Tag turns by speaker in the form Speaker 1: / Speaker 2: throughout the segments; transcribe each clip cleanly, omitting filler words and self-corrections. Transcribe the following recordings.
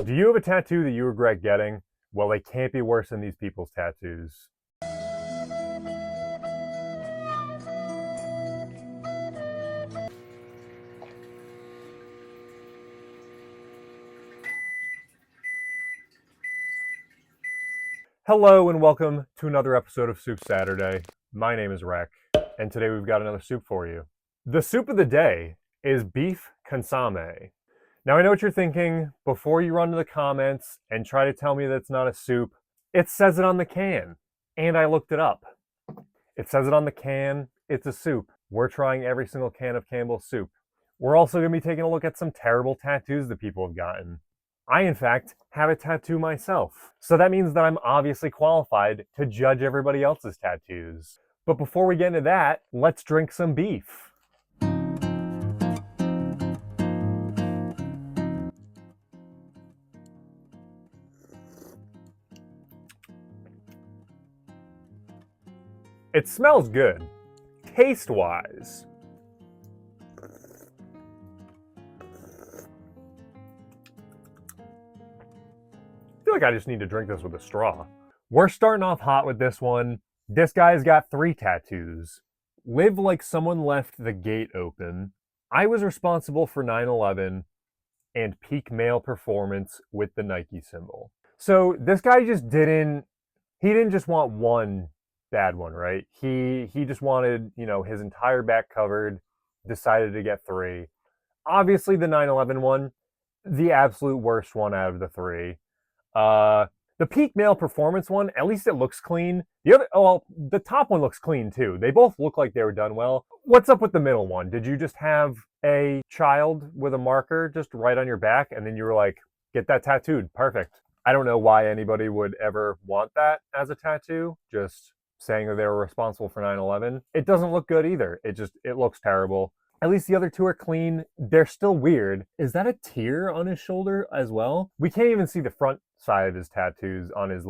Speaker 1: Do you have a tattoo that you regret getting? Well, they can't be worse than these people's tattoos. Hello and welcome to another episode of Soup Saturday. My name is Rec, and today we've got another soup for you. The soup of the day is Beef Consomme. Now I know what you're thinking. Before you run to the comments and try to tell me that it's not a soup, it says it on the can, and I looked it up. It says it on the can, it's a soup. We're trying every single can of Campbell's soup. We're also going to be taking a look at some terrible tattoos that people have gotten. I, in fact, have a tattoo myself. So that means that I'm obviously qualified to judge everybody else's tattoos. But before we get into that, let's drink some beef. It smells good, taste-wise. I feel like I just need to drink this with a straw. We're starting off hot with this one. This guy's got 3 tattoos. Live like someone left the gate open. I was responsible for 9/11 and peak male performance with the Nike symbol. So this guy just didn't just want one bad one, right? He just wanted, his entire back covered, decided to get 3. Obviously the 9/11 one, the absolute worst one out of the 3. The peak male performance one, at least it looks clean. The top one looks clean too. They both look like they were done well. What's up with the middle one? Did you just have a child with a marker just right on your back and then you were like, get that tattooed, perfect. I don't know why anybody would ever want that as a tattoo, just saying that they were responsible for 9/11. It doesn't look good either. It looks terrible. At least the other 2 are clean. They're still weird. Is that a tear on his shoulder as well? We can't even see the front side of his tattoos on his,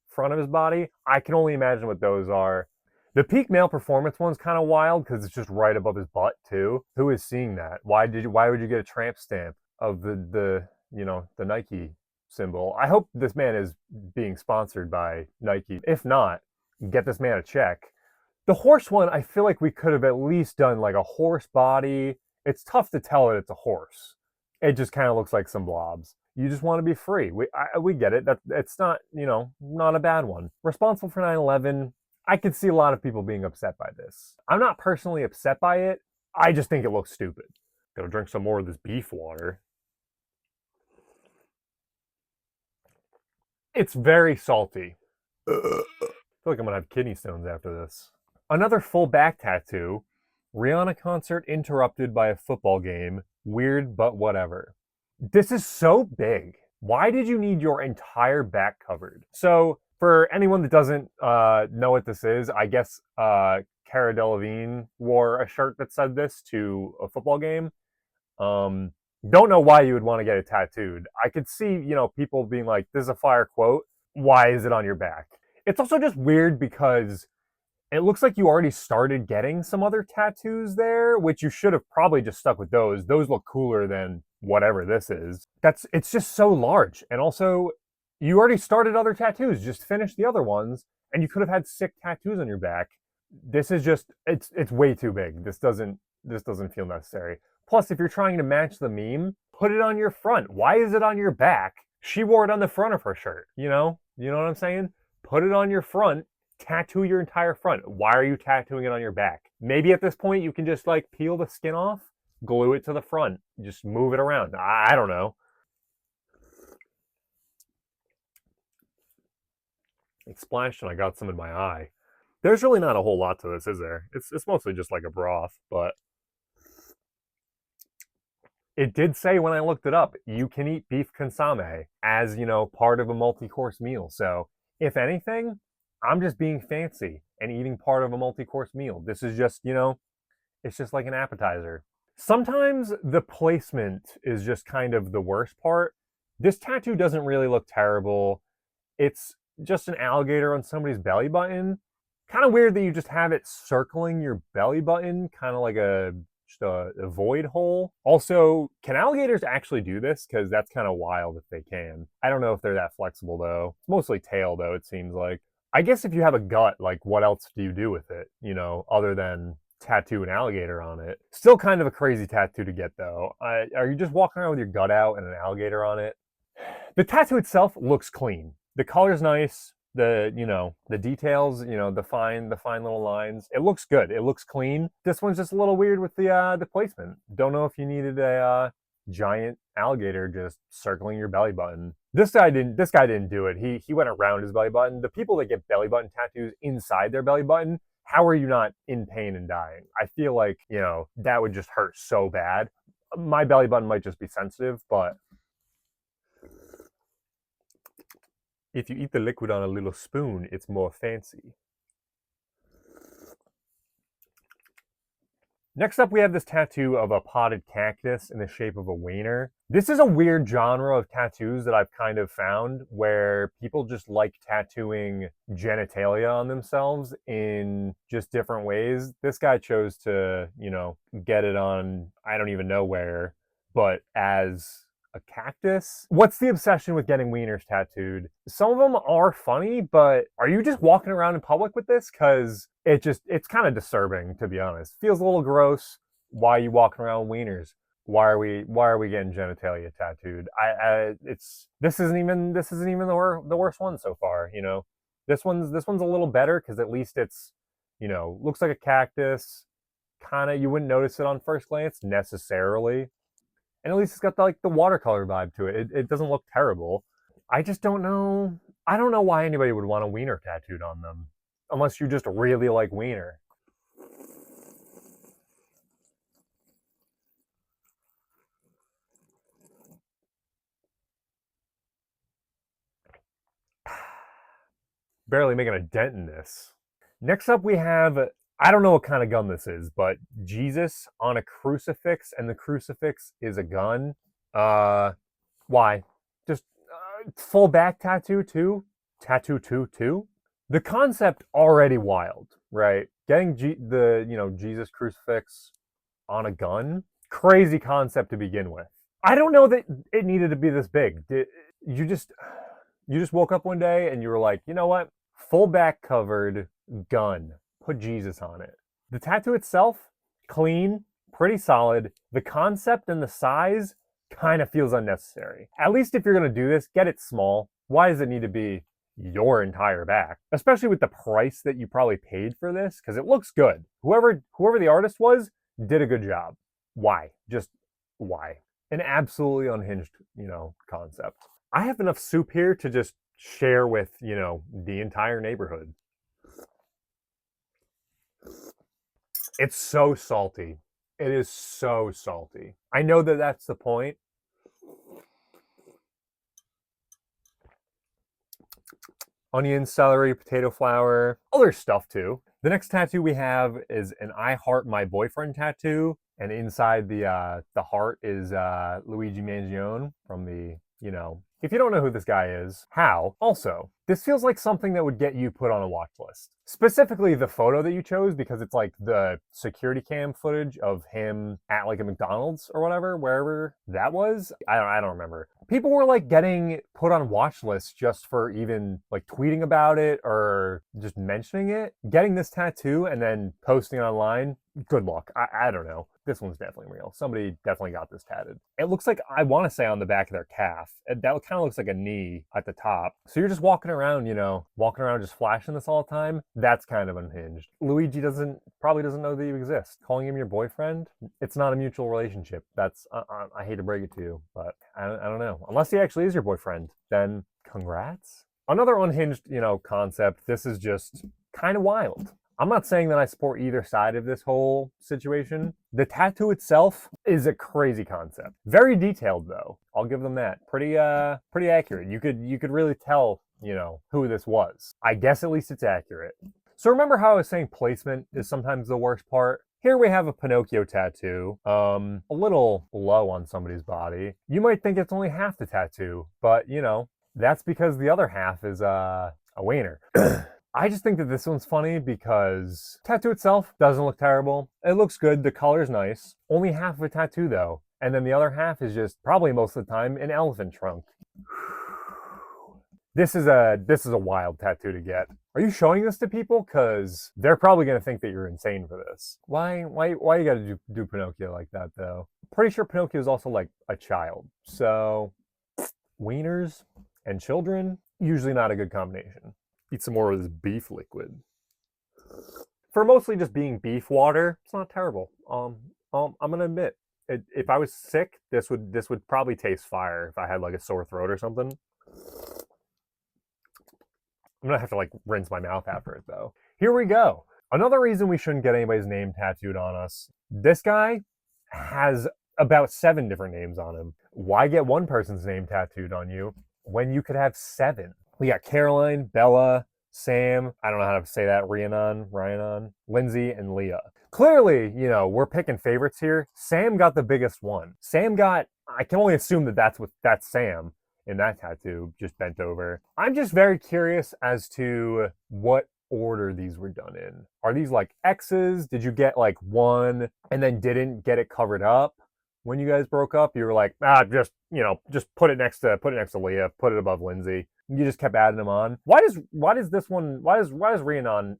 Speaker 1: front of his body. I can only imagine what those are. The peak male performance one's kind of wild because it's just right above his butt too. Who is seeing that? Why would you get a tramp stamp of the Nike symbol? I hope this man is being sponsored by Nike. If not, get this man a check. The horse one, I feel like we could have at least done like a horse body. It's tough to tell that it's a horse. It just kind of looks like some blobs. You just want to be free. We get it. It's not, not a bad one. Responsible for 9/11. I could see a lot of people being upset by this. I'm not personally upset by it. I just think it looks stupid. Gotta drink some more of this beef water. It's very salty. I feel like I'm gonna have kidney stones after this. Another full back tattoo. Rihanna concert interrupted by a football game. Weird, but whatever. This is so big. Why did you need your entire back covered? So, for anyone that doesn't know what this is, I guess Cara Delevingne wore a shirt that said this to a football game. Don't know why you would want to get it tattooed. I could see, people being like, this is a fire quote. Why is it on your back? It's also just weird because it looks like you already started getting some other tattoos there, which you should have probably just stuck with those. Those look cooler than whatever this is. It's just so large. And also, you already started other tattoos. Just finish the other ones, and you could have had sick tattoos on your back. This is just it's way too big. This doesn't feel necessary. Plus, if you're trying to match the meme, put it on your front. Why is it on your back? She wore it on the front of her shirt. You know what I'm saying? Put it on your front. Tattoo your entire front. Why are you tattooing it on your back? Maybe at this point you can just peel the skin off, glue it to the front, just move it around. I don't know. It splashed and I got some in my eye. There's really not a whole lot to this, is there? It's mostly just like a broth, but it did say when I looked it up, you can eat beef consomme as, part of a multi-course meal. So if anything, I'm just being fancy and eating part of a multi-course meal. This is just, it's just like an appetizer. Sometimes the placement is just kind of the worst part. This tattoo doesn't really look terrible. It's just an alligator on somebody's belly button. Kind of weird that you just have it circling your belly button, kind of like just a void hole. Also, can alligators actually do this? Because that's kind of wild if they can. I don't know if they're that flexible though. It's mostly tail though, it seems like. I guess if you have a gut, like what else do you do with it, other than tattoo an alligator on it? Still kind of a crazy tattoo to get though. Are you just walking around with your gut out and an alligator on it? The tattoo itself looks clean. The color's nice. The details, the fine little lines. It looks good. It looks clean. This one's just a little weird with the placement. Don't know if you needed a giant alligator just circling your belly button. This guy didn't do it. He went around his belly button. The people that get belly button tattoos inside their belly button, how are you not in pain and dying? I feel like, that would just hurt so bad. My belly button might just be sensitive, but if you eat the liquid on a little spoon, it's more fancy. Next up, we have this tattoo of a potted cactus in the shape of a wiener. This is a weird genre of tattoos that I've kind of found where people just like tattooing genitalia on themselves in just different ways. This guy chose to, get it on, I don't even know where, but as a cactus. What's the obsession with getting wieners tattooed? Some of them are funny, but are you just walking around in public with this? Because it's kind of disturbing, to be honest. Feels a little gross. Why are you walking around with wieners? Why are we getting genitalia tattooed? This isn't even the worst one so far. This one's a little better because at least it's looks like a cactus. Kind of, you wouldn't notice it on first glance necessarily. And at least it's got the watercolor vibe to it. It doesn't look terrible. I just don't know. I don't know why anybody would want a wiener tattooed on them. Unless you just really like wiener. Barely making a dent in this. Next up we have, I don't know what kind of gun this is, but Jesus on a crucifix, and the crucifix is a gun. Why? Just full back tattoo too? Tattoo too? The concept already wild, right? Getting Jesus crucifix on a gun, crazy concept to begin with. I don't know that it needed to be this big. You just woke up one day and you were like, you know what? Full back covered gun. Put Jesus on it. The tattoo itself, clean, pretty solid. The concept and the size kind of feels unnecessary. At least if you're going to do this, get it small. Why does it need to be your entire back? Especially with the price that you probably paid for this, because it looks good. Whoever the artist was did a good job. Why? Just why? An absolutely unhinged, concept. I have enough soup here to just share with, the entire neighborhood. It's so salty. It is so salty. I know that that's the point. Onion, celery, potato flour, other stuff too. The next tattoo we have is an I Heart My Boyfriend tattoo. And inside the heart is Luigi Mangione from the, if you don't know who this guy is, how? Also, this feels like something that would get you put on a watch list. Specifically the photo that you chose, because it's like the security cam footage of him at like a McDonald's or whatever, wherever that was. I don't remember. People were like getting put on watch lists just for even like tweeting about it or just mentioning it. Getting this tattoo and then posting online, good luck. I don't know. This one's definitely real. Somebody definitely got this tatted. It looks like, I want to say on the back of their calf. That kind of looks like a knee at the top. So you're just walking around, just flashing this all the time. That's kind of unhinged. Luigi probably doesn't know that you exist. Calling him your boyfriend, it's not a mutual relationship. That's, I hate to break it to you, but I don't know. Unless he actually is your boyfriend, then congrats. Another unhinged, concept. This is just kind of wild. I'm not saying that I support either side of this whole situation. The tattoo itself is a crazy concept. Very detailed though. I'll give them that. Pretty accurate. You could really tell, who this was. I guess at least it's accurate. So remember how I was saying placement is sometimes the worst part? Here we have a Pinocchio tattoo, a little low on somebody's body. You might think it's only half the tattoo, but that's because the other half is a wiener. I just think that this one's funny because tattoo itself doesn't look terrible. It looks good. The color's nice. Only half of a tattoo though. And then the other half is just probably most of the time an elephant trunk. This is a wild tattoo to get. Are you showing this to people? Cause they're probably gonna think that you're insane for this. Why you gotta do Pinocchio like that though? Pretty sure Pinocchio is also like a child. So wieners and children, usually not a good combination. Eat some more of this beef liquid. For mostly just being beef water, it's not terrible. I'm gonna admit, if I was sick, this would probably taste fire if I had like a sore throat or something. I'm gonna have to like rinse my mouth after it though. Here we go. Another reason we shouldn't get anybody's name tattooed on us. This guy has about 7 different names on him. Why get one person's name tattooed on you when you could have 7? We got Caroline, Bella, Sam, I don't know how to say that, Rhiannon, Lindsay, and Leah. Clearly, you know, we're picking favorites here. Sam got the biggest one. Sam got, I can only assume that that's Sam in that tattoo, just bent over. I'm just very curious as to what order these were done in. Are these like X's? Did you get like one and then didn't get it covered up when you guys broke up? You were like, just put it next to Leah, put it above Lindsay. You just kept adding them on. Why does Rhiannon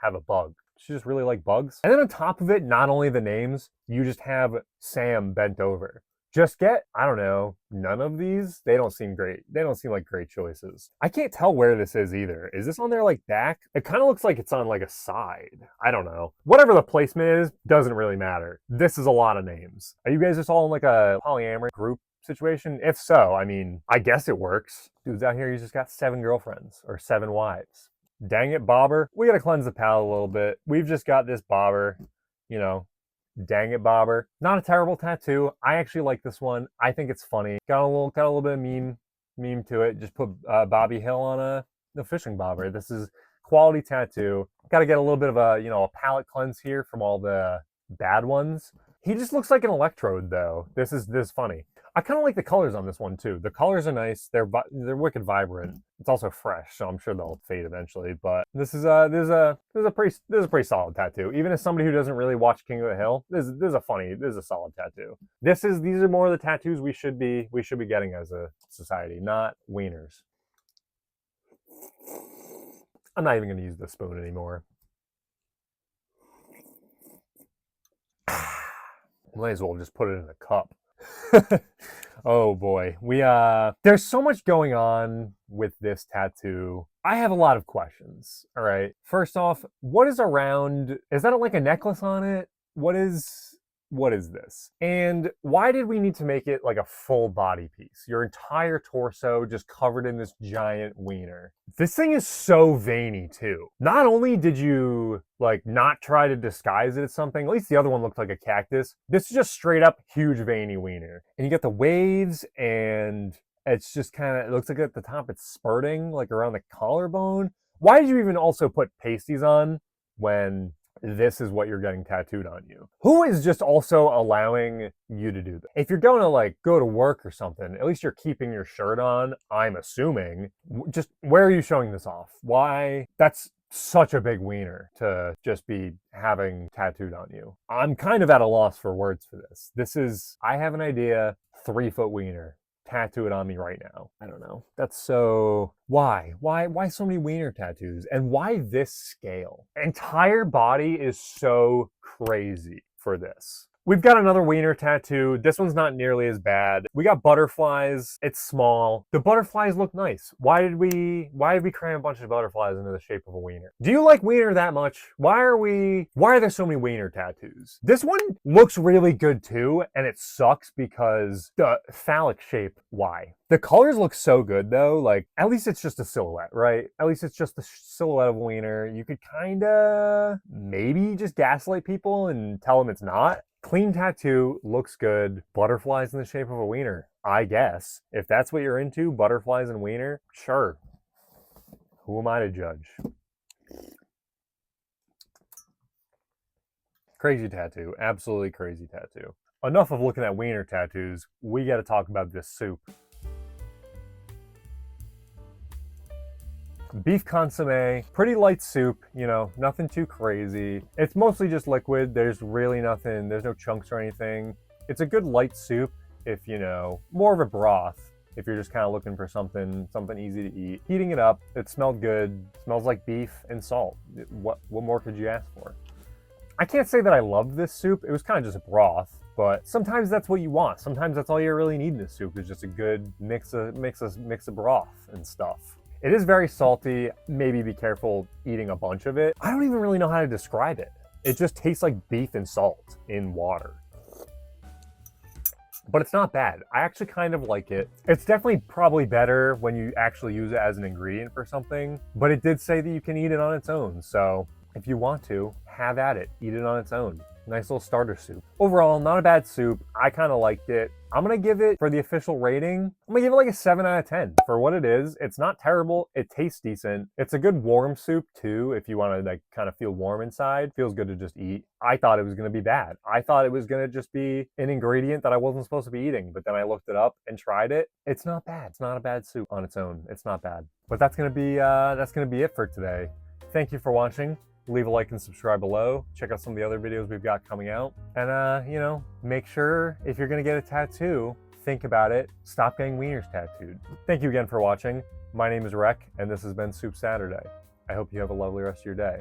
Speaker 1: have a bug? She just really like bugs. And then on top of it, not only the names, you just have Sam bent over. Just get, I don't know, none of these? They don't seem great. They don't seem like great choices. I can't tell where this is either. Is this on their like back? It kind of looks like it's on like a side. I don't know. Whatever the placement is, doesn't really matter. This is a lot of names. Are you guys just all in like a polyamorous group situation? If so, I mean, I guess it works. Dude's out here, he's just got 7 girlfriends or 7 wives. Dang it, Bobber. We gotta cleanse the palate a little bit. We've just got this Bobber, you know. Dang it, Bobber. Not a terrible tattoo. I actually like this one. I think it's funny. Got a little bit of meme to it. Just put Bobby Hill on the fishing bobber. This is quality tattoo. Got to get a little bit of a palate cleanse here from all the bad ones. He just looks like an electrode though. This is funny. I kind of like the colors on this one too. The colors are nice. They're wicked vibrant. It's also fresh, so I'm sure they'll fade eventually. But this is a pretty solid tattoo. Even as somebody who doesn't really watch King of the Hill, this is a solid tattoo. These are more of the tattoos we should be getting as a society, not wieners. I'm not even going to use the spoon anymore. Might as well just put it in a cup. Oh boy. There's so much going on with this tattoo. I have a lot of questions. All right. First off, what is around? Is that like a necklace on it? What is this? And why did we need to make it like a full body piece? Your entire torso just covered in this giant wiener. This thing is so veiny too. Not only did you like not try to disguise it as something, at least the other one looked like a cactus. This is just straight up huge veiny wiener. And you get the waves and it's just kind of, it looks like at the top it's spurting like around the collarbone. Why did you even also put pasties on when this is what you're getting tattooed on you? Who is just also allowing you to do that? If you're going to like go to work or something, at least you're keeping your shirt on, I'm assuming. Just where are you showing this off? Why? That's such a big wiener to just be having tattooed on you. I'm kind of at a loss for words for this. I have an idea, 3-foot wiener. Tattoo it on me right now. I don't know. That's so... Why so many wiener tattoos? And why this scale? Entire body is so crazy for this. We've got another wiener tattoo. This one's not nearly as bad. We got butterflies. It's small. The butterflies look nice. Why did we cram a bunch of butterflies into the shape of a wiener? Do you like wiener that much? Why are there so many wiener tattoos? This one looks really good too, and it sucks because the phallic shape, why? The colors look so good though, like at least it's just a silhouette, right? At least it's just the silhouette of a wiener. You could kinda maybe just gaslight people and tell them it's not. Clean tattoo, looks good. Butterflies in the shape of a wiener, I guess. If that's what you're into, butterflies and wiener, sure. Who am I to judge? Crazy tattoo, absolutely crazy tattoo. Enough of looking at wiener tattoos, we gotta talk about this soup. Beef consomme, pretty light soup, you know, nothing too crazy. It's mostly just liquid. There's really nothing, there's no chunks or anything. It's a good light soup if, you know, more of a broth if you're just kind of looking for something easy to eat. Heating it up, it smelled good, smells like beef and salt. What more could you ask for? I can't say that I loved this soup. It was kind of just a broth, but sometimes that's what you want. Sometimes that's all you really need in a soup is just a good mix of broth and stuff. It is very salty. Maybe be careful eating a bunch of it. I don't even really know how to describe it. It just tastes like beef and salt in water. But it's not bad. I actually kind of like it. It's definitely probably better when you actually use it as an ingredient for something, but it did say that you can eat it on its own. So if you want to, have at it. Eat it on its own. Nice little starter soup. Overall, not a bad soup. I kind of liked it. I'm gonna give it, for the official rating, I'm gonna give it like a 7 out of 10. For what it is, it's not terrible. It tastes decent. It's a good warm soup too, if you wanna like kind of feel warm inside. Feels good to just eat. I thought it was gonna be bad. I thought it was gonna just be an ingredient that I wasn't supposed to be eating, but then I looked it up and tried it. It's not bad. It's not a bad soup on its own. It's not bad. But that's gonna be it for today. Thank you for watching. Leave a like and subscribe below. Check out some of the other videos we've got coming out. And, you know, make sure if you're gonna get a tattoo, think about it. Stop getting wieners tattooed. Thank you again for watching. My name is Rec, and this has been Soup Saturday. I hope you have a lovely rest of your day.